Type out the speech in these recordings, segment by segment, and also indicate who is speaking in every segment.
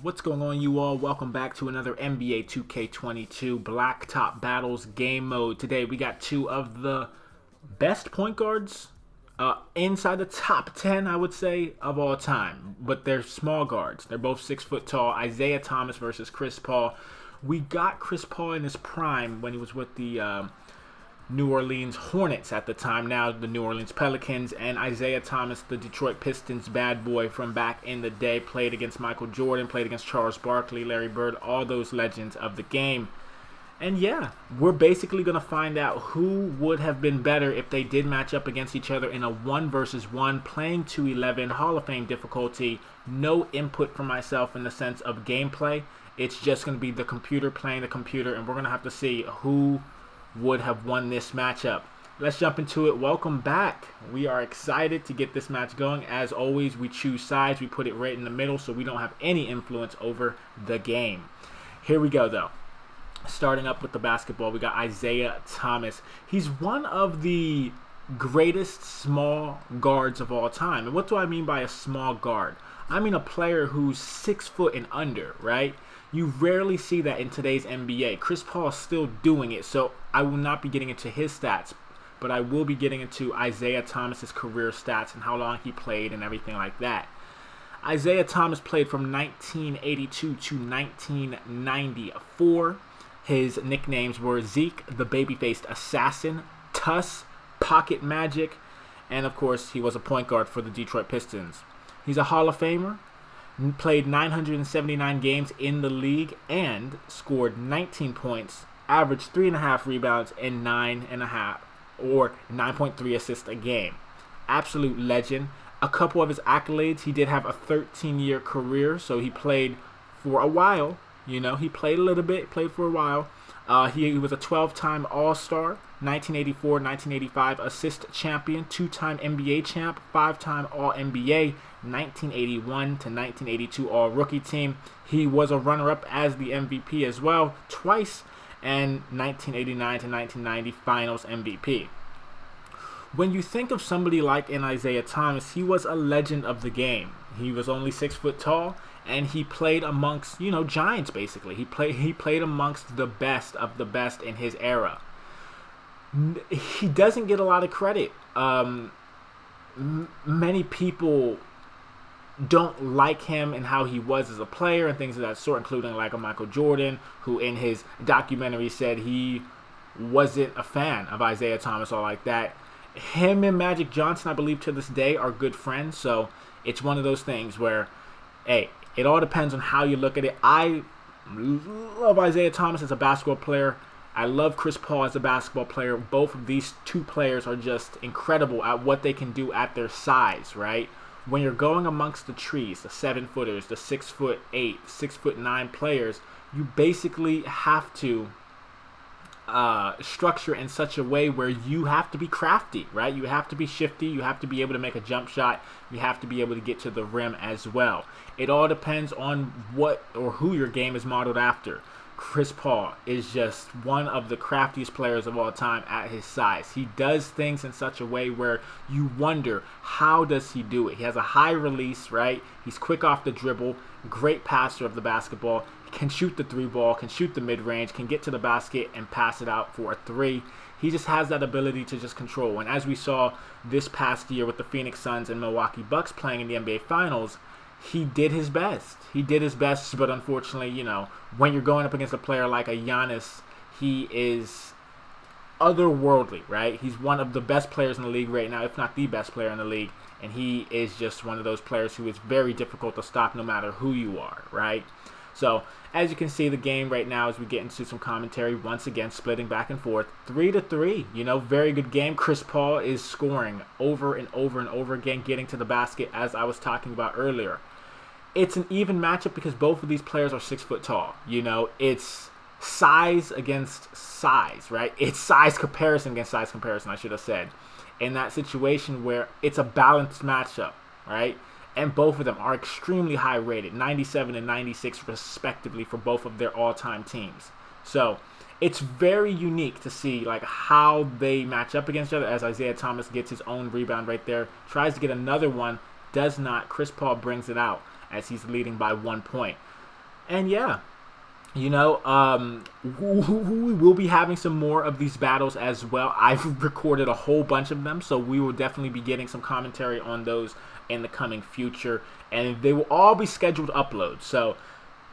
Speaker 1: What's going on, you all? Welcome back to another NBA 2K22 Blacktop Battles game mode. Today we got two of the best point guards inside the top 10, I would say, of all time. But they're small guards. They're both 6 foot tall. Isiah Thomas versus Chris Paul. We got Chris Paul in his prime when he was with the New Orleans Hornets at the time, now the New Orleans Pelicans, and Isiah Thomas, the Detroit Pistons bad boy from back in the day, played against Michael Jordan, played against Charles Barkley, Larry Bird, all those legends of the game. And yeah, we're basically going to find out who would have been better if they did match up against each other in a 1 versus 1, playing 2-11, Hall of Fame difficulty, no input from myself in the sense of gameplay. It's just going to be the computer playing the computer, and we're going to have to see who would have won this matchup. Let's jump into it. Welcome back. We are excited to get this match going. As always, we choose sides. We put it right in the middle so we don't have any influence over the game. Here we go, though. Starting up with the basketball, we got Isiah Thomas. He's one of the greatest small guards of all time. And what do I mean by a small guard? I mean a player who's 6 foot and under, right? You rarely see that in today's NBA. Chris Paul is still doing it, so I will not be getting into his stats, but I will be getting into Isiah Thomas's career stats and how long he played and everything like that. Isiah Thomas played from 1982 to 1994. His nicknames were Zeke, the baby-faced assassin, Tuss, Pocket Magic, and of course he was a point guard for the Detroit Pistons. He's a Hall of Famer. Played 979 games in the league and scored 19 points, averaged 3.5 rebounds, and 9.5 or 9.3 assists a game. Absolute legend. A couple of his accolades: he did have a 13-year career, so he played for a while. You know, he played a little bit, played for a while. He was a 12-time All-Star, 1984-1985 assist champion, 2-time NBA champ, 5-time All-NBA, 1981 to 1982 All-Rookie team. He was a runner-up as the MVP as well, twice, and 1989 to 1990 Finals MVP. When you think of somebody like Isiah Thomas, he was a legend of the game. He was only 6 foot tall, and he played amongst, giants basically. He played amongst the best of the best in his era. He doesn't get a lot of credit. Many people don't like him and how he was as a player and things of that sort, including like a Michael Jordan, who in his documentary said he wasn't a fan of Isiah Thomas or like that. Him and Magic Johnson, I believe, to this day are good friends. So it's one of those things where, hey, it all depends on how you look at it. I love Isiah Thomas as a basketball player. I love Chris Paul as a basketball player. Both of these two players are just incredible at what they can do at their size, right? When you're going amongst the trees, the 7-footers, the 6'8", 6'9" players, you basically have to structure in such a way where you have to be crafty, right? You have to be shifty. You have to be able to make a jump shot. You have to be able to get to the rim as well. It all depends on what or who your game is modeled after. Chris Paul is just one of the craftiest players of all time at his size. He does things in such a way where you wonder, how does he do it? He has a high release, right? He's quick off the dribble, great passer of the basketball, can shoot the 3-ball, can shoot the mid-range, can get to the basket and pass it out for a 3. He just has that ability to just control. And as we saw this past year with the Phoenix Suns and Milwaukee Bucks playing in the NBA Finals, he did his best. He did his best, but unfortunately, when you're going up against a player like a Giannis, he is otherworldly, right? He's one of the best players in the league right now, if not the best player in the league, and he is just one of those players who is very difficult to stop no matter who you are, right? So, as you can see, the game right now, as we get into some commentary, once again, splitting back and forth, 3-3, very good game. Chris Paul is scoring over and over and over again, getting to the basket, as I was talking about earlier. It's an even matchup because both of these players are 6 foot tall. It's size against size, right? It's size comparison against size comparison, I should have said. In that situation where it's a balanced matchup, right? And both of them are extremely high rated, 97 and 96 respectively for both of their all-time teams. So it's very unique to see like how they match up against each other, as Isiah Thomas gets his own rebound right there, tries to get another one, does not. Chris Paul brings it out as he's leading by 1 point. And yeah, you know, we will be having some more of these battles as well. I've recorded a whole bunch of them, so we will definitely be getting some commentary on those in the coming future. And they will all be scheduled uploads. So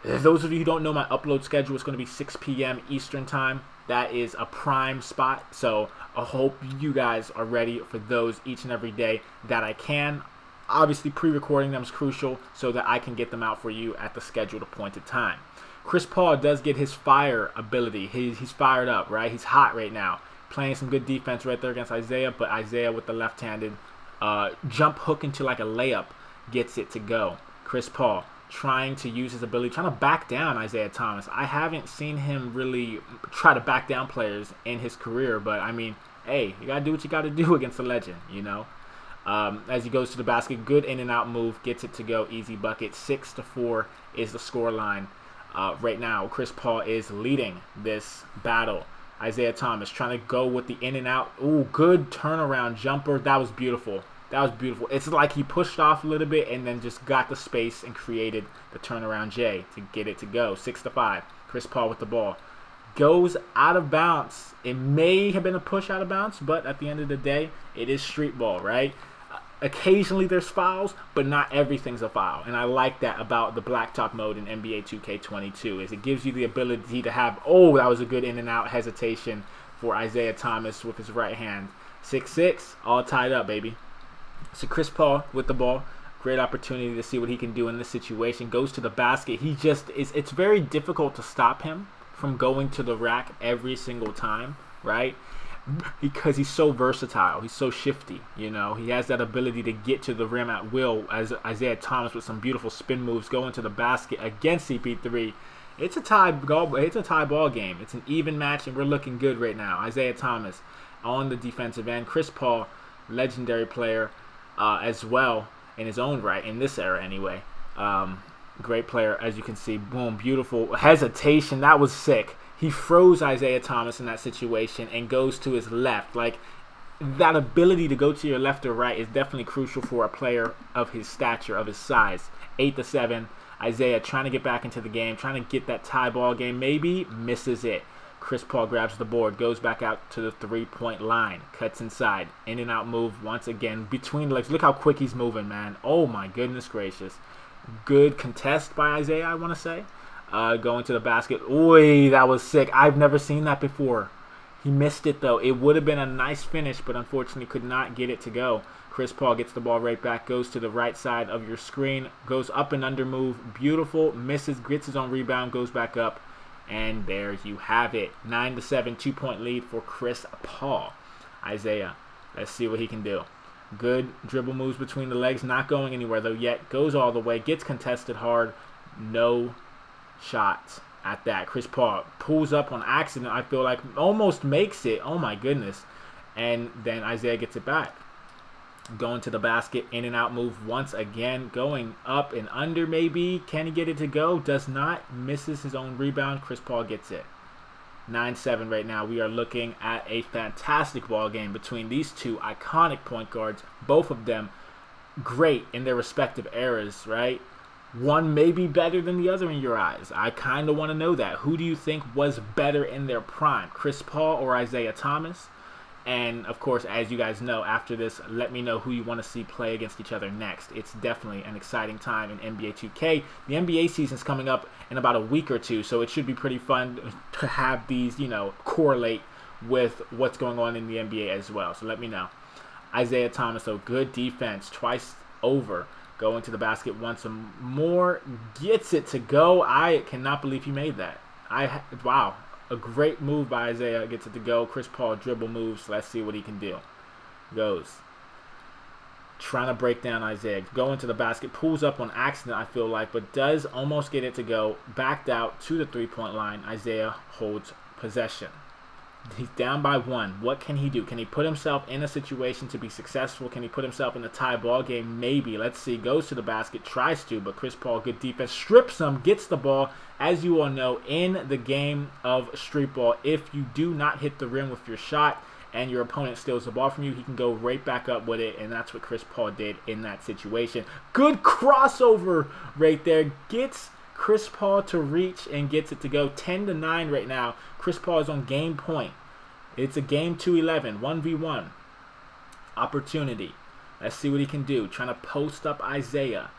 Speaker 1: those of you who don't know, my upload schedule is going to be 6 p.m. Eastern time. That is a prime spot. So I hope you guys are ready for those each and every day that I can. Obviously, pre-recording them is crucial so that I can get them out for you at the scheduled appointed time. Chris Paul does get his fire ability. He's fired up, right? He's hot right now. Playing some good defense right there against Isiah, but Isiah with the left-handed jump hook into like a layup gets it to go. Chris Paul trying to use his ability, trying to back down Isiah Thomas. I haven't seen him really try to back down players in his career, but I mean, hey, you got to do what you got to do against a legend, you know? As he goes to the basket, good in and out move, gets it to go, easy bucket. 6-4 is the score line. Right now, Chris Paul is leading this battle. Isiah Thomas trying to go with the in and out. Ooh, good turnaround jumper. That was beautiful. That was beautiful. It's like he pushed off a little bit and then just got the space and created the turnaround J to get it to go. 6-5. Chris Paul with the ball. Goes out of bounds. It may have been a push out of bounds, but at the end of the day, it is street ball, right? Occasionally there's fouls, but not everything's a foul. And I like that about the blacktop mode in NBA 2K22 is it gives you the ability to have, oh, that was a good in and out hesitation for Isiah Thomas with his right hand. 6-6, all tied up, baby. So Chris Paul with the ball. Great opportunity to see what he can do in this situation. Goes to the basket. He just is, it's very difficult to stop him from going to the rack every single time, right? Because he's so versatile. He's so shifty, you know. He has that ability to get to the rim at will, as Isiah Thomas with some beautiful spin moves going to the basket against CP3. It's a tie ball game. It's an even match, and we're looking good right now. Isiah Thomas on the defensive end. Chris Paul, legendary player as well in his own right, in this era anyway. Great player, as you can see. Boom, beautiful hesitation. That was sick. He froze Isiah Thomas in that situation and goes to his left. Like, that ability to go to your left or right is definitely crucial for a player of his stature, of his size. 8-7. Isiah trying to get back into the game, trying to get that tie ball game. Maybe misses it. Chris Paul grabs the board, goes back out to the three-point line, cuts inside, in and out move once again between the legs. Look how quick he's moving, man. Oh my goodness gracious. Good contest by Isiah, I want to say. Going to the basket. Oy, that was sick. I've never seen that before. He missed it, though. It would have been a nice finish, but unfortunately could not get it to go. Chris Paul gets the ball right back, goes to the right side of your screen, goes up and under move. Beautiful. Misses, gets his own rebound, goes back up. And there you have it. 9-7, 2-point lead for Chris Paul. Isiah, let's see what he can do. Good dribble moves between the legs. Not going anywhere, though, yet. Goes all the way. Gets contested hard. No shots at that. Chris Paul pulls up on accident, I feel like. Almost makes it. Oh, my goodness. And then Isiah gets it back. Going to the basket. In and out move once again. Going up and under, maybe. Can he get it to go? Does not. Misses his own rebound. Chris Paul gets it. 9-7 right now. We are looking at a fantastic ball game between these two iconic point guards. Both of them great in their respective eras, right? One may be better than the other in your eyes. I kind of want to know that. Who do you think was better in their prime? Chris Paul or Isiah Thomas? And, of course, as you guys know, after this, let me know who you want to see play against each other next. It's definitely an exciting time in NBA 2K. The NBA season's coming up in about a week or two, so it should be pretty fun to have these, you know, correlate with what's going on in the NBA as well. So let me know. Isiah Thomas, though, good defense, twice over. Going to the basket once more. Gets it to go. I cannot believe he made that. Wow. A great move by Isiah. Gets it to go. Chris Paul dribble moves. Let's see what he can do. Goes. Trying to break down Isiah. Going to the basket. Pulls up on accident, I feel like, but does almost get it to go. Backed out to the three-point line. Isiah holds possession. He's down by one. What can he do? Can he put himself in a situation to be successful? Can he put himself in a tie ball game? Maybe. Let's see. Goes to the basket. Tries to, but Chris Paul, good defense. Strips him. Gets the ball. As you all know, in the game of street ball, if you do not hit the rim with your shot and your opponent steals the ball from you, he can go right back up with it, and that's what Chris Paul did in that situation. Good crossover right there. Gets Chris Paul to reach and gets it to go 10-9 right now. Chris Paul is on game point. It's a game 2-11, 1v1 opportunity. Let's see what he can do. Trying to post up Isiah.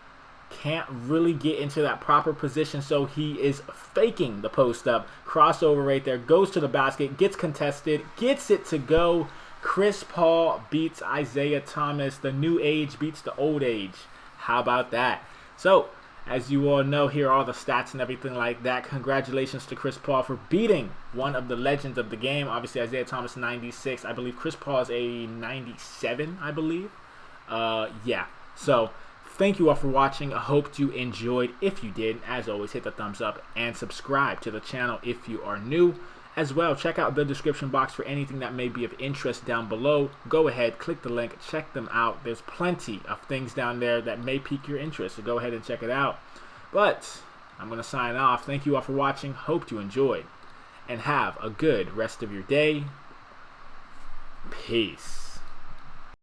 Speaker 1: Can't really get into that proper position, so he is faking the post up. Crossover right there. Goes to the basket. Gets contested. Gets it to go. Chris Paul beats Isiah Thomas. The new age beats the old age. How about that? So, as you all know, here are all the stats and everything like that. Congratulations to Chris Paul for beating one of the legends of the game. Obviously, Isiah Thomas, 96. I believe Chris Paul is a 97, I believe. Yeah. So, thank you all for watching. I hope you enjoyed. If you did, as always, hit the thumbs up and subscribe to the channel if you are new. As well, check out the description box for anything that may be of interest down below. Go ahead, click the link, check them out. There's plenty of things down there that may pique your interest, so go ahead and check it out. But I'm going to sign off. Thank you all for watching. Hope you enjoyed. And have a good rest of your day. Peace.